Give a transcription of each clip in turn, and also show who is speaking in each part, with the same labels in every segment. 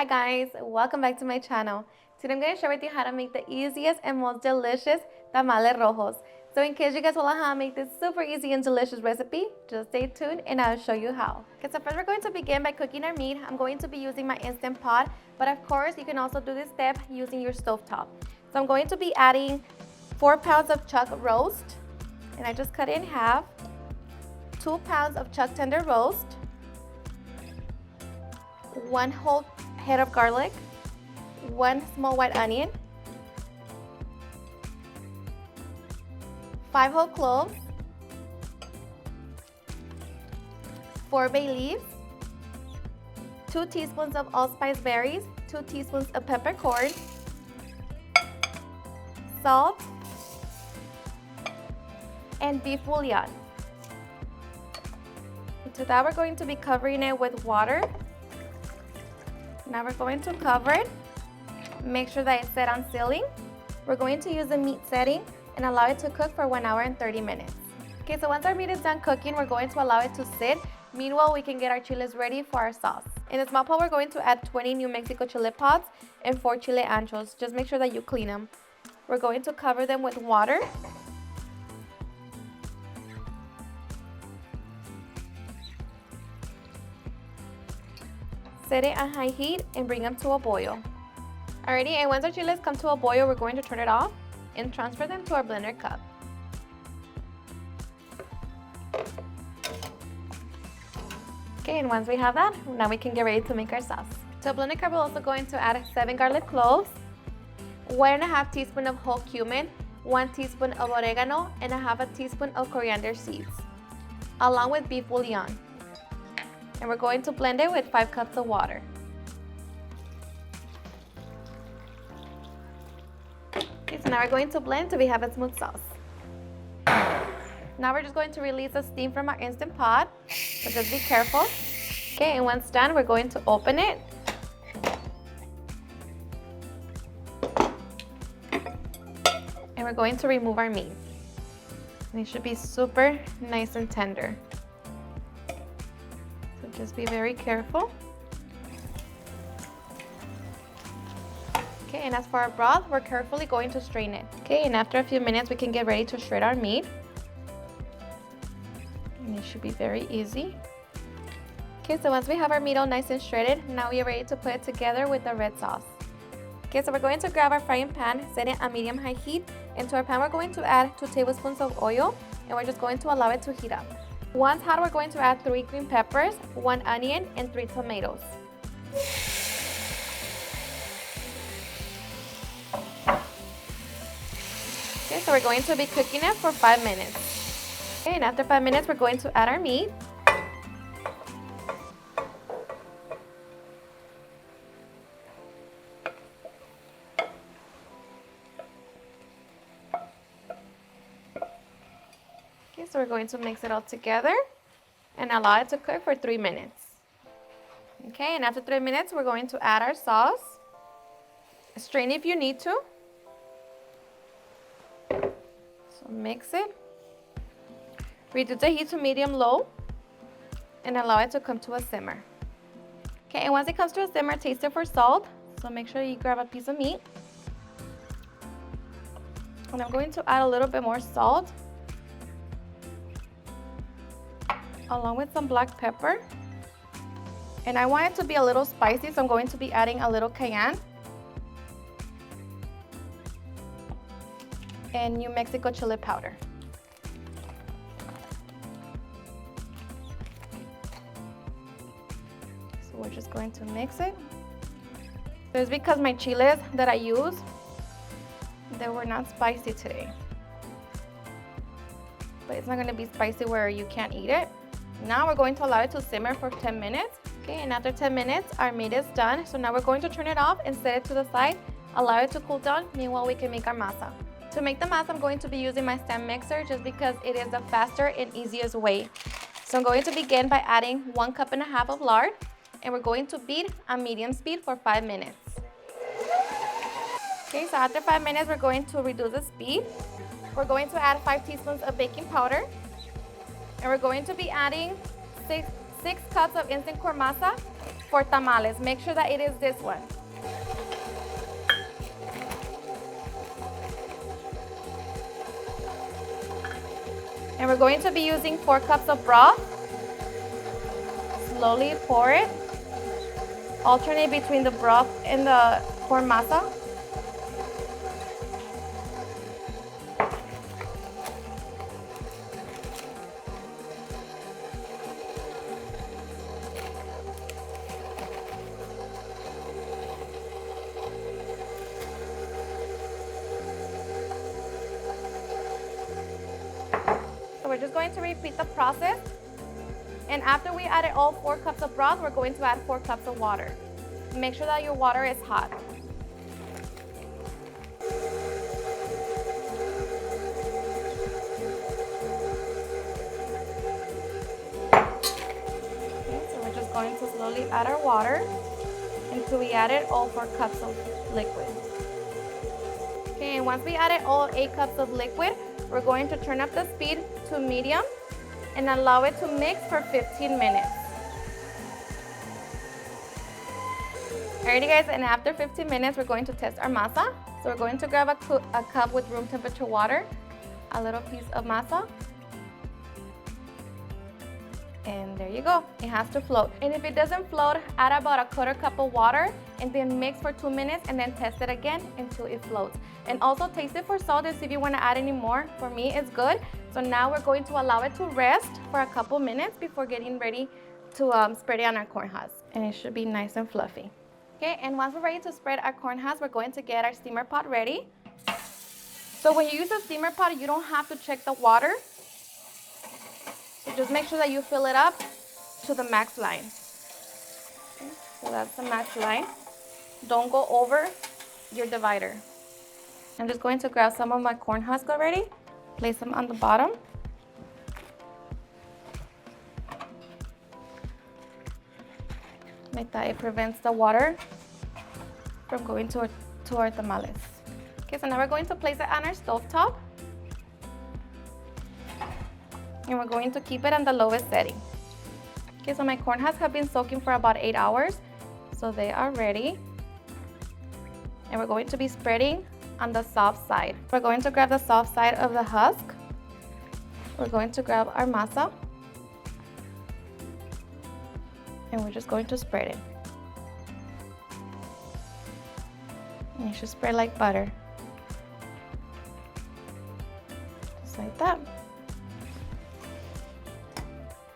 Speaker 1: Hi guys, welcome back to my channel. Today I'm going to share with you how to make the easiest and most delicious tamales rojos. So in case you guys want to know how to make this super easy and delicious recipe, just stay tuned and I'll show you how. Okay, so first we're going to begin by cooking our meat. I'm going to be using my Instant Pot, but of course you can also do this step using your stovetop. So I'm going to be adding 4 pounds of chuck roast, and I just cut it in half, 2 pounds of chuck tender roast, 1 whole head of garlic, 1 small white onion, 5 whole cloves, 4 bay leaves, 2 teaspoons of allspice berries, 2 teaspoons of peppercorn, salt, and beef bouillon. To that we're going to be covering it with water. Now we're going to cover it. Make sure that it's set on sealing. We're going to use the meat setting and allow it to cook for 1 hour and 30 minutes. Okay, so once our meat is done cooking, we're going to allow it to sit. Meanwhile, we can get our chiles ready for our sauce. In the small pot, we're going to add 20 New Mexico chile pods and 4 chile anchos. Just make sure that you clean them. We're going to cover them with water. Set it on high heat and bring them to a boil. Alrighty, and once our chiles come to a boil, we're going to turn it off and transfer them to our blender cup. Okay, and once we have that, now we can get ready to make our sauce. To a blender cup, we're also going to add 7 garlic cloves, 1.5 teaspoon of whole cumin, 1 teaspoon of oregano, and 1/2 teaspoon of coriander seeds, along with beef bouillon. And we're going to blend it with 5 cups of water. Okay, so now we're going to blend till we have a smooth sauce. Now we're just going to release the steam from our Instant Pot, so just be careful. Okay, and once done, we're going to open it. And we're going to remove our meat. And it should be super nice and tender. Just be very careful. Okay, and as for our broth, we're carefully going to strain it. Okay, and after a few minutes, we can get ready to shred our meat. And it should be very easy. Okay, so once we have our meat all nice and shredded, now we are ready to put it together with the red sauce. Okay, so we're going to grab our frying pan, set it on medium-high heat. Into our pan, we're going to add 2 tablespoons of oil, and we're just going to allow it to heat up. Once hot, we're going to add 3 green peppers, 1 onion, and 3 tomatoes. Okay, so we're going to be cooking it for 5 minutes. Okay, and after 5 minutes, we're going to add our meat. Okay, so we're going to mix it all together and allow it to cook for 3 minutes. Okay, and after 3 minutes, we're going to add our sauce. Strain if you need to. So mix it. Reduce the heat to medium-low and allow it to come to a simmer. Okay, and once it comes to a simmer, taste it for salt. So make sure you grab a piece of meat. And I'm going to add a little bit more salt, along with some black pepper. And I want it to be a little spicy, so I'm going to be adding a little cayenne and New Mexico chili powder. So we're just going to mix it. So it's because my chiles that I use, they were not spicy today. But it's not going to be spicy where you can't eat it. Now we're going to allow it to simmer for 10 minutes. Okay, and after 10 minutes, our meat is done. So now we're going to turn it off and set it to the side. Allow it to cool down. Meanwhile, we can make our masa. To make the masa, I'm going to be using my stand mixer just because it is the faster and easiest way. So I'm going to begin by adding 1.5 cups of lard. And we're going to beat on medium speed for 5 minutes. Okay, so after 5 minutes, we're going to reduce the speed. We're going to add 5 teaspoons of baking powder. And we're going to be adding 6 cups of instant corn masa, for tamales. Make sure that it is this one. And we're going to be using 4 cups of broth. Slowly pour it. Alternate between the broth and the corn masa. So we're just going to repeat the process. And after we added all 4 cups of broth, we're going to add 4 cups of water. Make sure that your water is hot. Okay, so we're just going to slowly add our water until we added all 4 cups of liquid. Okay, and once we added all 8 cups of liquid, we're going to turn up the speed to medium and allow it to mix for 15 minutes. Alrighty guys, and after 15 minutes, we're going to test our masa. So we're going to grab a cup with room temperature water, a little piece of masa, and there you go. It has to float. And if it doesn't float, add about a 1/4 cup of water and then mix for 2 minutes and then test it again until it floats. And also taste it for salt and see if you want to add any more. For me, it's good. So now we're going to allow it to rest for a couple minutes before getting ready to spread it on our corn husks. And it should be nice and fluffy. Okay, and once we're ready to spread our corn husks, we're going to get our steamer pot ready. So when you use a steamer pot, you don't have to check the water. So just make sure that you fill it up to the max line. Okay, so that's the max line. Don't go over your divider. I'm just going to grab some of my corn husks already, place them on the bottom. Like that, it prevents the water from going to our tamales. Okay, so now we're going to place it on our stove top. And we're going to keep it on the lowest setting. Okay, so my corn husks have been soaking for about 8 hours. So they are ready. And we're going to be spreading on the soft side. We're going to grab the soft side of the husk. We're going to grab our masa. And we're just going to spread it. And you should spread like butter. Just like that.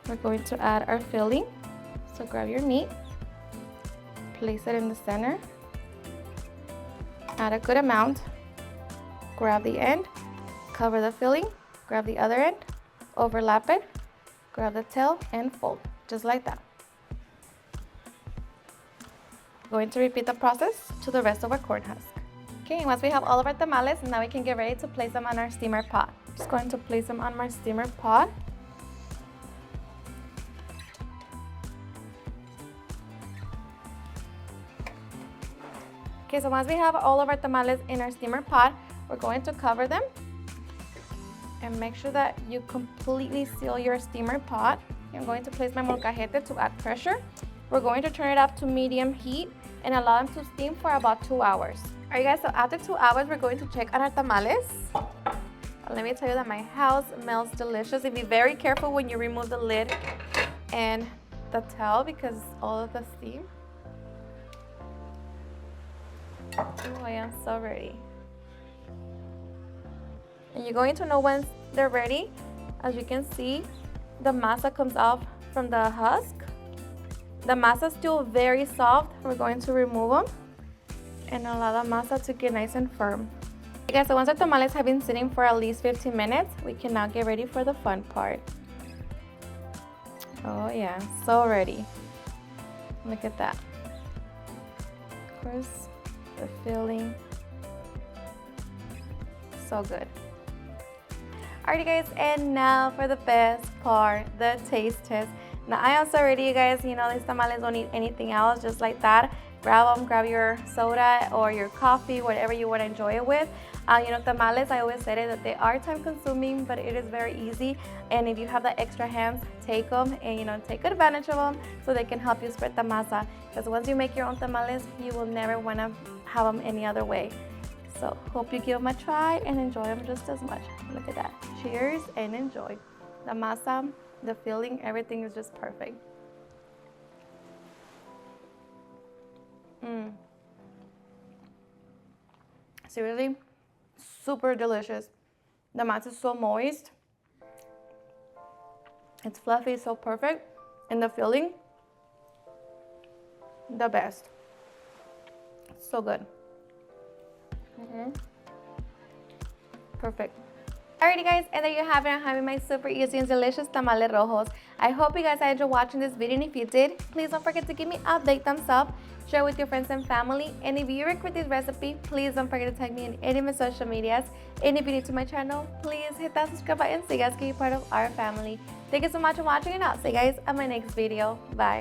Speaker 1: We're going to add our filling. So grab your meat, place it in the center, add a good amount, grab the end, cover the filling, grab the other end, overlap it, grab the tail, and fold, just like that. We're going to repeat the process to the rest of our corn husk. Okay, and once we have all of our tamales, now we can get ready to place them on our steamer pot. Just going to place them on my steamer pot. Okay, so once we have all of our tamales in our steamer pot, we're going to cover them and make sure that you completely seal your steamer pot. I'm going to place my molcajete to add pressure. We're going to turn it up to medium heat and allow them to steam for about 2 hours. Alright guys, so after 2 hours, we're going to check on our tamales. Let me tell you that my house smells delicious. And be very careful when you remove the lid and the tail because all of the steam. Oh, I am so ready. And you're going to know when they're ready. As you can see, the masa comes off from the husk. The masa is still very soft. We're going to remove them and allow the masa to get nice and firm. Okay guys, so once our tamales have been sitting for at least 15 minutes, we can now get ready for the fun part. Oh yeah, so ready. Look at that. Of course, the filling. So good. Alrighty guys, and now for the best part, the taste test. Now I am so ready, you guys. You know, these tamales don't need anything else, just like that. grab them, grab your soda or your coffee, whatever you want to enjoy it with. You know, tamales, I always said it, that they are time consuming, but it is very easy. And if you have the extra hands, take them and, you know, take advantage of them so they can help you spread the masa. Because once you make your own tamales, you will never want to have them any other way. So hope you give them a try and enjoy them just as much. Look at that. Cheers and enjoy. The masa, the filling, everything is just perfect. Seriously, super delicious. The masa is so moist. It's fluffy, so perfect. And the filling, the best. So good. Perfect. Alrighty guys, and there you have it. I'm having my super easy and delicious tamales rojos. I hope you guys enjoyed watching this video, and if you did, please don't forget to give me a big thumbs up, share with your friends and family, and if you request this recipe, please don't forget to tag me in any of my social medias. And if you're new to my channel, please hit that subscribe button so you guys can be part of our family. Thank you so much for watching, and I'll see you guys on my next video. Bye.